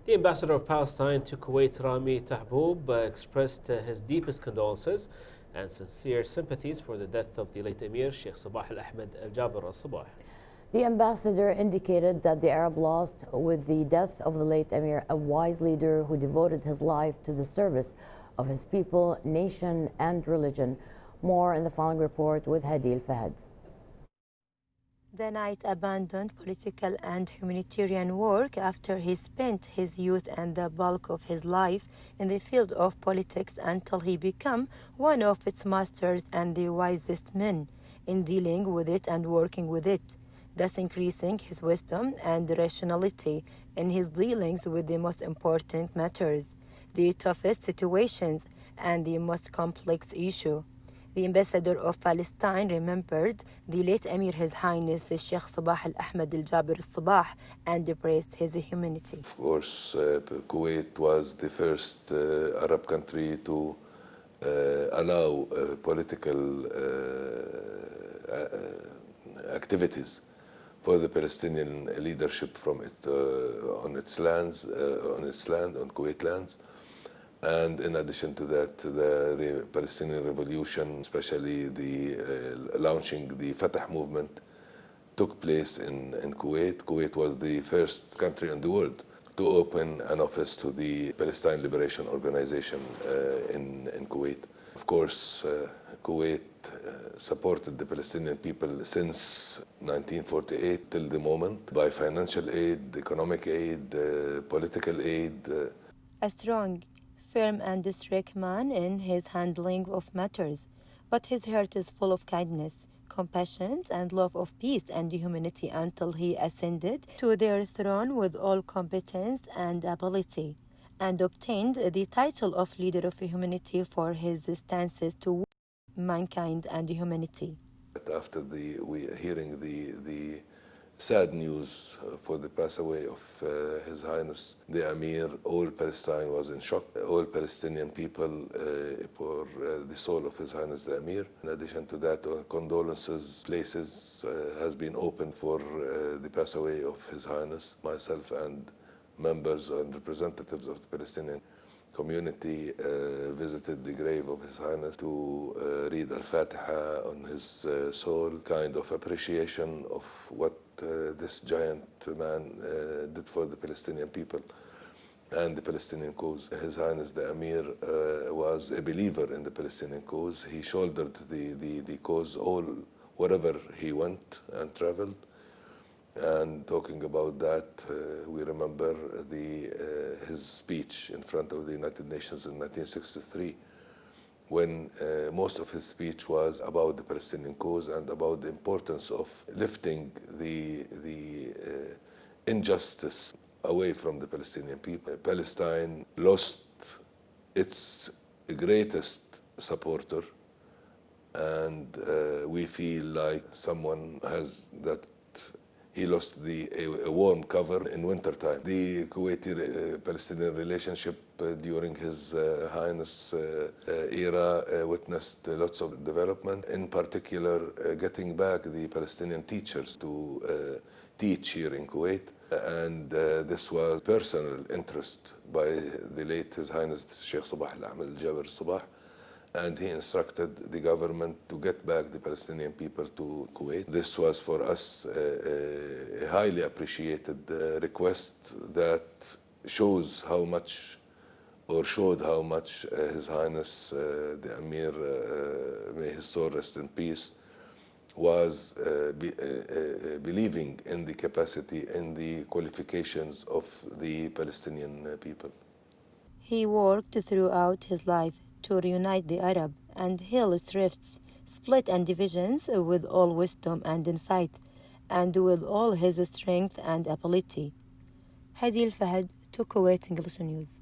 The ambassador of Palestine to Kuwait, Rami Tahboub, expressed his deepest condolences and sincere sympathies for the death of the late Amir, Sheikh Sabah Al-Ahmed Al-Jaber Al-Sabah. The ambassador indicated that the Arab lost with the death of the late Amir a wise leader who devoted his life to the service of his people, nation, and religion. More in the following report with Hadil Fahad. The knight abandoned political and humanitarian work after he spent his youth and the bulk of his life in the field of politics until he became one of its masters and the wisest men in dealing with it and working with it, thus increasing his wisdom and rationality in his dealings with the most important matters, the toughest situations, and the most complex issue. The ambassador of Palestine remembered the late Amir, His Highness Sheikh Sabah Al-Ahmed Al-Jaber Al-Sabah, and praised his humanity. Of course, Kuwait was the first Arab country to allow political activities for the Palestinian leadership from on its land, on Kuwait lands. And in addition to that, the Palestinian Revolution, especially the launching the Fatah movement, took place in Kuwait. Kuwait was the first country in the world to open an office to the Palestine Liberation Organization in Kuwait. Of course, Kuwait supported the Palestinian people since 1948 till the moment by financial aid, economic aid, political aid. A strong, firm and strict man in his handling of matters, but his heart is full of kindness, compassion, and love of peace and humanity until he ascended to their throne with all competence and ability, and obtained the title of Leader of Humanity for his stances toward mankind and humanity. After hearing the sad news for the pass away of His Highness the Amir, all Palestine was in shock. All Palestinian people for the soul of His Highness the Amir. In addition to that, condolences places has been opened for the pass away of His Highness. Myself and members and representatives of the Palestinian community visited the grave of His Highness to read Al-Fatiha on his soul, kind of appreciation of what this giant man did for the Palestinian people and the Palestinian cause. His Highness the Amir was a believer in the Palestinian cause. He shouldered the cause wherever he went and traveled. And talking about that, we remember his speech in front of the United Nations in 1963, when most of his speech was about the Palestinian cause and about the importance of lifting the injustice away from the Palestinian people. Palestine lost its greatest supporter, and we feel like someone has that. He lost a warm cover in wintertime. The Kuwaiti-Palestinian relationship during His Highness era witnessed lots of development, in particular getting back the Palestinian teachers to teach here in Kuwait. And this was personal interest by the late His Highness Sheikh Sabah Al-Ahmed Al-Jaber Al-Sabah, and he instructed the government to get back the Palestinian people to Kuwait. This was for us a highly appreciated request that shows how much, or showed how much His Highness the Amir, may his soul rest in peace, was believing in the capacity and the qualifications of the Palestinian people. He worked throughout his life to reunite the Arab and heal its rifts, split and divisions with all wisdom and insight, and with all his strength and ability. Hadil Fahad to Kuwait English News.